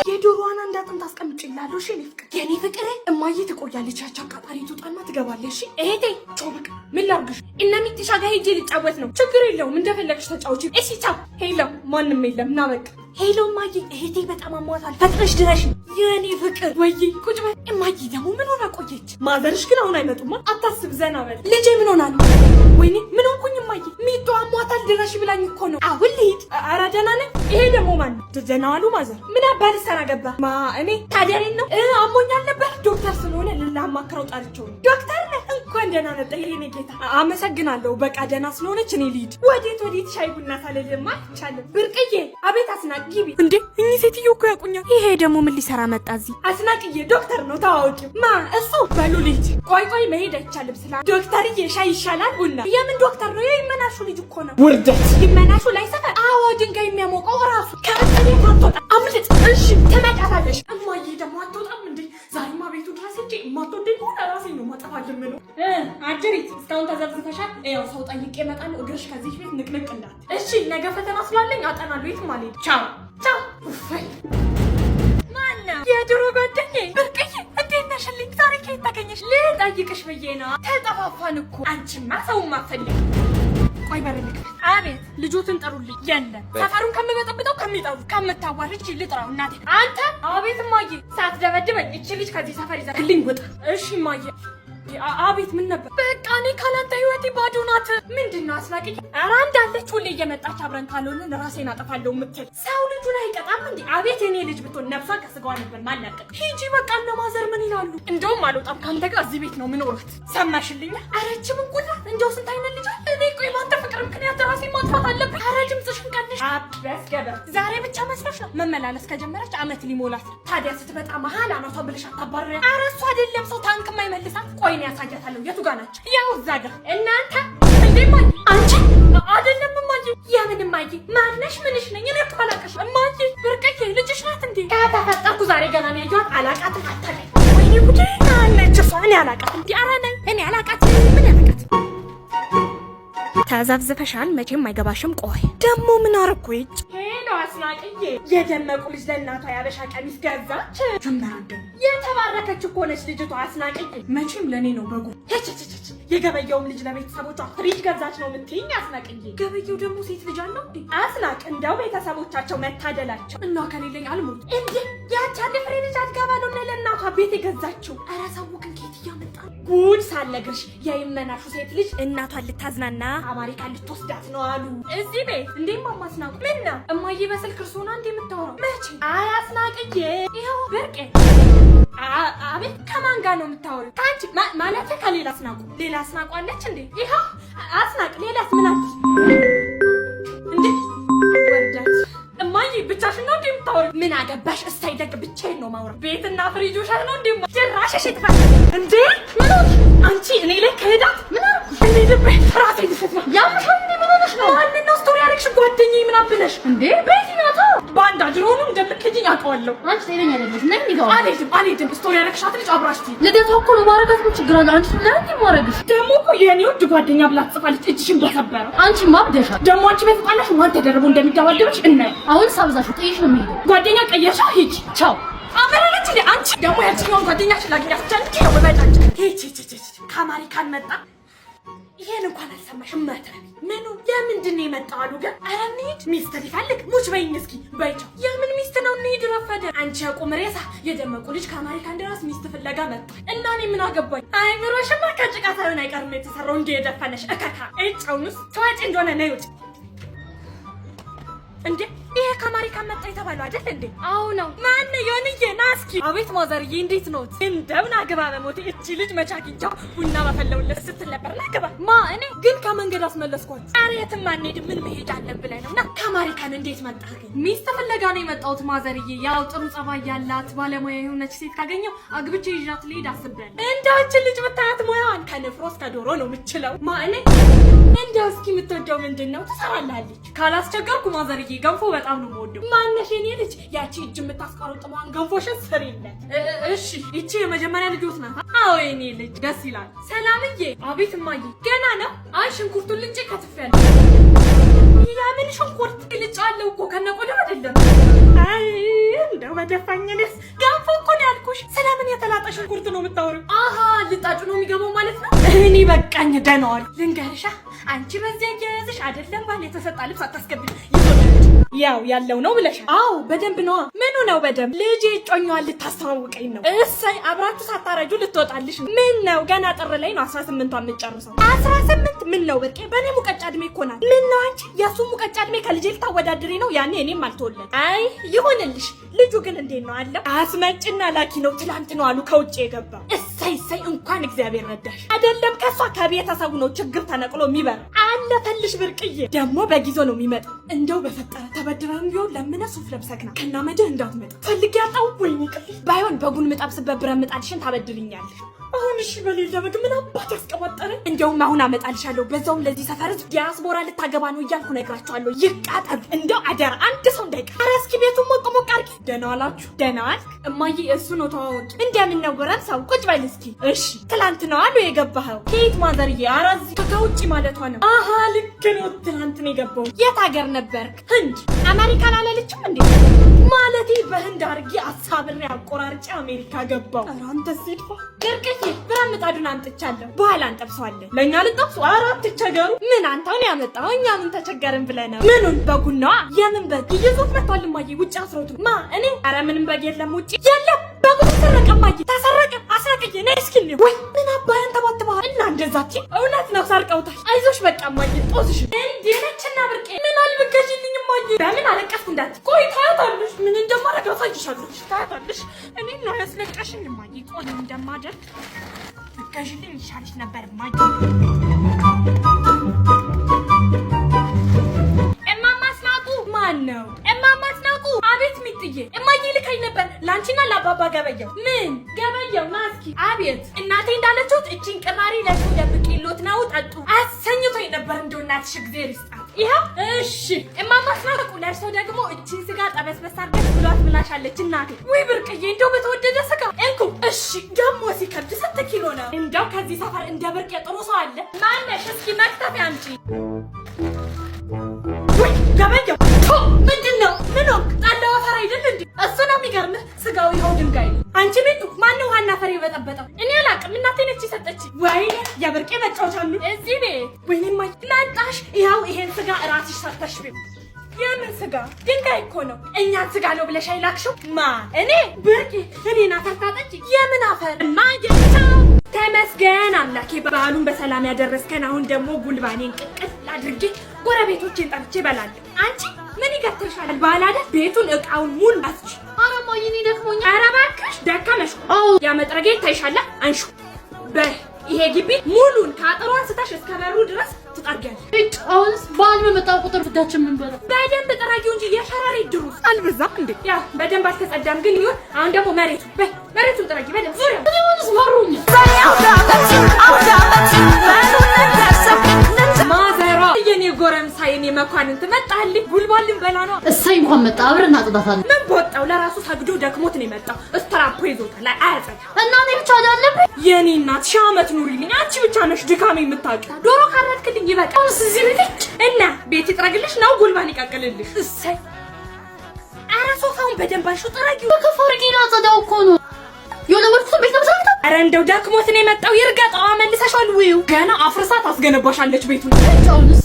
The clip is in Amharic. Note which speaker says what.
Speaker 1: የዶሮዋን እንዳጥንት አስቀምጪላለሁ። እሺ የኔ ፍቅር እማዬ ትቆያለች። ያቻ አቃጣሪ ትውጣና ትገባለች። እሺ እህቴ ቻው። በቃ ምን ላድርግሽ? እና ሚጥሻ ጋር ሄጄ ልጫወት ነው። ችግር የለውም እንደፈለግሽ ተጫውቺ። እሺ ቻው። ሄሎ ማንም የለም እና በቃ ሄሎ እማዬ እህቴ በጣም አሟታል፣ ፈጥነሽ ድረሽ። የኔ ፍቅር ወይ ቁጭ በል። እማዬ ደግሞ ምን ሆና ቆየች? ማዘርሽ ግን አሁን አይመጡማ። አታስብ፣ ዘና በል። ልጄ ምን ሆና ነው? ወይኔ ምን ሆንኩኝ እማዬ? ሚጡ አሟታል ድረሽ ብላኝ እኮ ነው። አሁን ልሂድ። ኧረ ደህና ነኝ። ይሄ ደግሞ ማን ነው? ደህና ዋሉ ማዘር። ምን አባል ሰራ ገባ? ማ እኔ ታዲያ እኔን ነው አሞኛል ነበር። ዶክተር ስለሆነ ልላማክረው ጠርቼው ነው። ዶክተር ነህ? እንኳን ደህና መጣ የኔ ጌታ። አመሰግናለሁ። በቃ ደህና ስለሆነች እኔ ልሂድ። ወዴት ሻይ ቡና ሳልልማ አይቻልም። ብርቅዬ አቤት አስናቅ ግቢ። እንዴ እኚህ ሴትዮ እኮ ያውቁኛል። ይሄ ደግሞ ምን ሊሰራ መጣ እዚህ? አስናቅዬ ዶክተር ነው ታዋቂው። ማ እሱ? በሉ ልጅ ቆይ መሄድ አይቻልም ስላ ዶክተርዬ ሻይ ይሻላል ቡና። የምን ዶክተር ነው? የይመናሹ ልጅ እኮ ነው። ውርደት! ይመናሹ ላይ ሰፈር። አዎ ድንጋይ የሚያሞቀው ራሱ። ከቤት አትወጣ። አምልጥ። እሺ ትመጣለሽ። እማዬ ደግሞ አትወጣም እንዴ? ዛሬማ ቤቱ ድረስ እንጂ ማትወደኝ ሆነ ራሴ ነው ማጠፋልም ነው። አጀሪት እስካሁን ተዘብዝፈሻል። ያው ሰው ጠይቄ እመጣለሁ። እግርሽ ከዚህ ቤት ንቅንቅ እንዳት። እሺ ነገ ፈተና ስላለኝ አጠናለሁ። የትም አልሄድም። ቻው ቻው። ማነው? የድሮ ጓደኛዬ ብርቅዬ። እንዴት ነሽልኝ? ዛሬ ከየት ታገኘሽ? ልጠይቅሽ ብዬ ነው። ተጠፋፋን እኮ። አንቺማ ሰውም አትፈልጊ። ቆይ በረልክ። አቤት። ልጆትን ጥሩልኝ። የለም ሰፈሩን ከምበጠብጠው ከሚጠሩ ከምታዋርጅ ልጥራው። እናቴ አንተ። አቤት እማዬ። ሳትደበድበኝ እቺ ልጅ ከዚህ ሰፈር ይዘክልኝ ውጣ። እሺ እማዬ። አቤት ምን ነበር? በቃ እኔ ካላንተ ህይወቴ ባዶ ናት። ምንድነው አስናቅኝ? ኧረ እንዳለች ሁሌ እየመጣች አብረን ካልሆነ ራሴን አጠፋለሁ የምትል ሰው ልጁን አይቀጣም እንዴ? አቤት የኔ ልጅ ብትሆን ነፍሷ ከስጋዋ ነበር ማላቀቅ። ሂጂ በቃ። እነ ማዘር ምን ይላሉ? እንደውም አልወጣም ከአንተ ጋር እዚህ ቤት ነው ምኖራት። ሰማሽልኝ? አረች ምን ጉላ እንደው ስንት አይነት ልጅ አለ። እኔ ቆይ ባንተ ፍቅር ምክንያት ራሴን ማጥፋት አለብኝ። ኧረ ድምፅሽን ቀንሽ። አበስ ገበር ዛሬ ብቻ መስሎሽ ነው? መመላለስ ከጀመረች አመት ሊሞላት። ታዲያ ስትመጣ መሀል አናቷ ብልሽ አታባረረ። ኧረ እሱ አይደለም ሰው ታንክ የማይመልሳት። ቆይ ነው ያሳያታለሁ። የቱ ጋር ናቸው? ያው እዛ ጋር። እናንተ እንዴ ማይ አንቺ አይደለም እማዬ። የምን እማዬ? ማነሽ? ምንሽ ነኝ? እኔ እኮ አላውቅሽም እማዬ። ብርቅዬ ልጅሽ ናት እንዴ? ከተፈጠርኩ ዛሬ ገና ነው ያየኋት። አላውቃትም። አታውቅም? ወይኔ ጉዴ! አለች እሷ። እኔ አላውቃትም። እንዴ ኧረ ነኝ። እኔ አላውቃትም። ምን ያላውቃት? ተዘብዝፈሻል። መቼም አይገባሽም። ቆይ ደግሞ ምን አረኩኝ? ሄሎ አስናቅዬ። የደመቁ ልጅ ለእናቷ ያበሻ ቀሚስ ገዛች። ጀምራደ የተባረከች እኮ ነች ልጅቷ አስናቅዬ። መቼም ለኔ ነው በጉ። የገበየውም ልጅ ለቤተሰቦቿ ፍሪጅ ገዛች ነው የምትይኝ አስናቅዬ? ገበየው ደግሞ ሴት ልጅ አለው እንዴ? አስናቅ እንደው ቤተሰቦቻቸው መታደላቸው። እና ከሌለኝ አልሞት እንዴ? ያቻ ፍሬ ልጅ አትገባለው እና ለእናቷ ቤት የገዛችው። ኧረ ሰው ግን ኬት እያመጣ ጉድ ሳለግርሽ። የይመናሹ ሴት ልጅ እናቷን ልታዝናና አሜሪካ ልትወስዳት ነው አሉ እዚህ ቤት። እንዴ ማማ አስናቁ ምን ነው እማዬ በስልክ እርሶና እንዴ የምታወራው? መቼ? አይ አስናቅዬ ይኸው ብርቄ። አቤት ከማን ጋር ነው የምታወሪው? ከአንቺ ማለት ከሌላ አስናቁ። ሌላ አስናቁ አለች እንዴ? ይኸው አስናቅ። ሌላስ ምን አለች እንዴ? ወርዳት እማዬ ብቻሽን ነው እንዴ የምታወሪው? ምን አገባሽ? እስታይ ደግ ብቻዬን ነው ማውራት። ቤትና ፍሪጅ ውሻት ነው እንዴ? ጭራሽሽ ይጥፋል እንዴ? ምን አንቺ እኔ ላይ ከሄዳት ምን አልኩሽ? እኔ ልቤ ራሴ ልፈታ ያምሽ እንዴ? ምን ሆነሽ ነው? ማንን ነው ስቶሪ ያረግሽ? ጓደኛዬ ምን አብለሽ እንዴ? ቤት ይናታ ባንዳ ድሮኑ እንደምትከጂኝ አውቀዋለሁ። አንቺ ጤነኛ አይደለሽ። ነኝ ይገባ አልሄድም። ስቶሪ ያረግሻት ልጅ አብራሽ ትይ። ልደቷ እኮ ነው ማረጋት ነው ችግር አለ። አንቺ ለምን ማረግሽ? ደግሞ እኮ የኔ ውድ ጓደኛ ብላ ትጽፋለች። እጅሽን በሰበረ አንቺ ማብደሻ። ደግሞ አንቺ በተጣላሽ ማን ተደርቦ እንደሚደባደብሽ እና አሁን ሳብዛሽ ጥይሽ ነው የሚሄደው። ጓደኛ ቀየርሻ። ሂጂ ቻው። አመረረች እንዴ አንቺ? ደግሞ ያቺኛውን ጓደኛሽ ላግኛት ቻንቺ ነው በባጃጅ። ሂጂ ከአሜሪካን መጣ። ይሄን እንኳን አልሰማሽም? ማትረቢ ምኑ የምንድን ነው የመጣው አሉ ጋር። ኧረ እንሂድ። ሚስት ሊፈልግ ሙች በይኝ እስኪ በይቸው። የምን ሚስት ነው? እንሂድ። ረፈደ። አንቺ ያቁም ሬሳ። የደመቁ ልጅ ከአሜሪካን ድረስ ሚስት ፍለጋ መጣ እና እኔ ምን አገባኝ? አይምሮሽማ ከጭቃ ሳይሆን አይቀርም የተሰራው እንጂ የደፈነሽ እከካ። እጫውንስ ተዋጭ እንደሆነ ነው ይውጭ እንዴ? ይሄ ከአሜሪካን መጣ የተባለው አይደል እንዴ? አዎ ነው። ማን ነው? ዮኒዬ ና እስኪ። አቤት ማዘርዬ እንዴት ነው? እንደምን አግባ በሞቴ። እቺ ልጅ መቻኪንቻው ቡና ባፈለውለት ስትል ነበር። ናግባ ማ እኔ ግን ከመንገድ አስመለስኳችሁ። ኧረ የትም አንሄድም። ምን መሄድ አለን ብለህ ነው? ና ከአሜሪካን እንዴት መጣ? ሚስት ፍለጋ ነው የመጣሁት ማዘርዬ። ያው ጥሩ ጸባይ ያላት ባለሙያ የሆነች ሴት ካገኘው አግብቼ ይዣት ልሄድ አስቤያለሁ። እንደው እቺ ልጅ ብታያት ሙያዋን ከንፍሮ እስከ ዶሮ ነው የምችለው። ማ እኔ እንደው እስኪ የምትወደው ምንድን ነው? ትሰራላለች። ካላስቸገርኩ ማዘርዬ ገንፎ በጣም ነው የምወደው። ማነሽ የኔ ልጅ? ያቺ እጅ የምታስቀርጥመዋን ገንፎሽን ስሪለት። እሺ ይቺ የመጀመሪያ ልጆት ናት? አዎ የኔ ልጅ ደስ ይላል። ሰላምዬ። አቤት እማዬ። ገና ነው? አይ ሽንኩርቱን ልጬ ከትፌያለሁ። ያምን ሽንኩርት ግልጫለሁ እኮ ከነቆዳው አይደለም። አይ እንደው በደፋኝነስ ገንፎ እኮ ነው ያልኩሽ። ስለምን የተላጠ ሽንኩርት ነው የምታወሪው? አሃ ልጣጩ ነው የሚገባው ማለት ነው። እኔ በቃኝ ደናዋል። ልንገርሻ አንቺ በዚህ ያያዝሽ አይደለም ባል የተሰጣ ልብስ አታስገብኝ። ያው ያለው ነው ብለሻል። አዎ በደንብ ነው። ምኑ ነው በደንብ? ልጅ ጮኛዋን ልታስተዋውቀኝ ነው። እሰይ አብራችሁ ሳታረጁ ልትወጣልሽ ነው። ምን ነው ገና ጥር ላይ ነው 18ቷን የምትጨርሰው። 18 ምን ነው ብርቄ? በእኔ ሙቀጫ እድሜ እኮ ናት። ምን ነው አንቺ የሱ ሙቀጫ እድሜ ከልጄ ልታወዳድሪ ነው? ያኔ እኔም አልተወለድኩም። አይ ይሁንልሽ። ልጁ ግን እንዴት ነው አለ? አስመጭና ላኪ ነው። ትላንት ነው አሉ ከውጭ የገባ። እሰይ እንኳን እግዚአብሔር ረዳሽ። አይደለም ከሷ ከቤተሰቡ ነው ችግር ተነቅሎ የሚበር አለፈልሽ። ብርቅዬ ደግሞ በጊዜው ነው የሚመጣው። እንደው በፈጠረ ተበድረን ቢሆን ለምን ሱፍ ለብሰክና ከናመድህ እንዳትመጣ ፈልግ ያጣው። ወይኔ ቅልሽ ባይሆን በጉን ምጣብስበት ብረት ምጣድሽን ታበድልኛለሽ። አሁን እሺ በሌላ በግ ምን አባት ያስቀባጠረ። እንደውም አሁን አመጣልሻለሁ። በዛውም ለዚህ ሰፈር ዲያስፖራ ልታገባ ነው እያልኩ ነግራቸዋለሁ። ይቃጠል እንደው አደራ አንድ ሰው እንዳይቀር። ኧረ እስኪ ቤቱን ሞቅ ሞቅ አድርጊ። ደህና ዋላችሁ? ደህና ዋልክ እማዬ? እሱ ነው ተዋወቂ። እንደምን ነው ጎረምሳው? ቁጭ በል እስኪ። እሺ ትላንት ነው አሉ የገባኸው? ከየት ማዘርዬ? ኧረ እዚህ ከውጭ ማለቷ ነው። አሃ ልክ ነው። ትላንት ነው የገባው። የት ሀገር ነበርክ? ህንድ። አሜሪካን አላለችም እንዴ? ማለቴ በህንድ አድርጌ አሳብሬ አቆራርጬ አሜሪካ ገባው። ኧረ አንተ ሲድፋ ደርቀኝ። ብረት ምጣዱን አምጥቻለሁ። በኋላ እንጠብሰዋለን። ለእኛ ልጠብሱ? ኧረ አትቸገሩ። ምን አንተውን ያመጣው? እኛ ምን ተቸገርን ብለህ ነው? ምኑን? በጉን ነዋ። የምን በግ? ይዞት መጥቷል እማዬ። ውጭ አስሮት ማ? እኔ? ኧረ ምንም በግ የለም ውጭ የለም። በጉ ተሰረቀ እማዬ። ተሰረቀ? አስረቅዬ ነይ እስኪ እንየው። ወይ ምን አባህን ተባትበሃል እና እንደዛች? እውነት ነው ሰርቀውታል። አይዞሽ በቃ እማዬ ጦስሽ እንዴ ነችና ብርቄ ምን አልብገሽልኝ እማዬ። በምን አለቀስኩ እንዳት። ቆይ ታያታለሽ ምን እንደማደርግ አሳይሻለሁ። ታያታለሽ። እኔ ነው ያስለቀሽኝ እማዬ። ቆይ እንደማደርግ ብገሽልኝ ይሻልሽ ነበር እማዬ። እማማ አስናቁ። ማን ነው? እማማ አስናቁ። አቤት ሚጥዬ። እማዬ ልካኝ ነበር ላንቺና ለአባባ ገበየው። ምን ገበየው? ማስኪ። አቤት እናቴ እንዳለችሁት እቺን ቅራሪ ለሱ ደብቄሎት ነው ጠጡ አሰኝቶኝ ነበር። እንደው እናትሽ እግዚአብሔር ይስጣት። ይኸው እሺ እማማ አስናቁ። ለእርሶ ደግሞ እቺን ስጋ ጠበስበስ አድርገሽ ብሏት ብላሻለች እናቴ። ወይ ብርቅዬ እንደው በተወደደ ስጋ እንኩ። እሺ ደግሞ ሲከብድ ስንት ኪሎ ነው? እንደው ከዚህ ሰፈር እንደ ብርቅ ጥሩ ሰው አለ? ማነሽ? እስኪ መክተፊያ አምጪ። ወይ ገበየው ምንድን ነው? ምን ሆንክ? ጣለው አፈር አይደል እንዴ? እሱ ነው የሚገርምህ። ስጋው ይኸው ድንጋይ ነው። አንቺ ቤቱ ማነው ዋና ፈሪ በጠበጠው? እኔ አላውቅም። እናቴ ነች የሰጠችኝ። ወይኔ የብርቄ መጫወቻ ነው እዚህ ቤት። ወይኔ ማይ መጣሽ። ይኸው ይሄን ስጋ እራስሽ ሰርተሽ ቤት። የምን ስጋ? ድንጋይ እኮ ነው። እኛን ስጋ ነው ብለሽ አይላክሽው? ማን? እኔ ብርቄ። እኔን አፈር ታጠጪ? የምን አፈር? ማየቻው ተመስገን አምላኬ በዓሉን በሰላም ያደረስከን። አሁን ደግሞ ጉልባኔን ቅቅል አድርጌ ጎረቤቶቼን ጠርቼ እበላለሁ። አንቺ ምን ይገትርሻል? ባላደ ቤቱን እቃውን ሙሉ አስጭ። ኧረ እማዬ እኔ ደክሞኛል። ኧረ እባክሽ ደከመሽ? አዎ ያመጥረጌ ታይሻለ። አንሹ በይ። ይሄ ግቢ ሙሉን ከአጥሩ አንስተሽ እስከ በሩ ድረስ ትጠርጊያለሽ። እጭ አሁንስ በዓል በመጣ ቁጥር ፍዳችን ምን በለው። በደንብ ጥራጊው እንጂ የሸራሪ ድሩ አልበዛም እንዴ? ያው በደንብ አልተጸዳም ግን ይሁን። አሁን ደግሞ መሬቱ በይ፣ መሬቱን ጥራጊ በደንብ ዙሪያ። እኔውንስ ማሩኝ ማዘሯ የኔ ጎረምሳ የኔ መኳንንት መጣልኝ። ጉልባልን በላ ነው።
Speaker 2: እሰይ እንኳን መጣ። አብረን እናጥዳታለን።
Speaker 1: ምን በወጣው ለራሱ ሰግዶ ደክሞት ነው የመጣው። ስትራፖ ይዞታል አያጸዳ።
Speaker 2: እና እኔ ብቻ አይደለብኝ።
Speaker 1: የኔ እናት ሺህ ዓመት ኑሪልኝ። አንቺ ብቻ ነሽ ድካሜ የምታውቂው። ዶሮ ካረድክልኝ ይበቃል። አሁንስ እዚህ ቤት እና ቤት ይጥረግልሽ ነው ጉልባን ይቀቅልልሽ። እሰይ ኧረ ሶፋውን በደንብ አንሹ ጥረጊው።
Speaker 2: በከፈርቂና ጸዳው እኮ ነው የወለወልኩት ቤት ነው።
Speaker 1: ኧረ እንደው ደክሞት ነው የመጣው። ይርገጠዋ መልሰሻል። ውዩ ገና አፍርሳ ታስገነባሻለች ቤቱን።
Speaker 2: ጫውንስ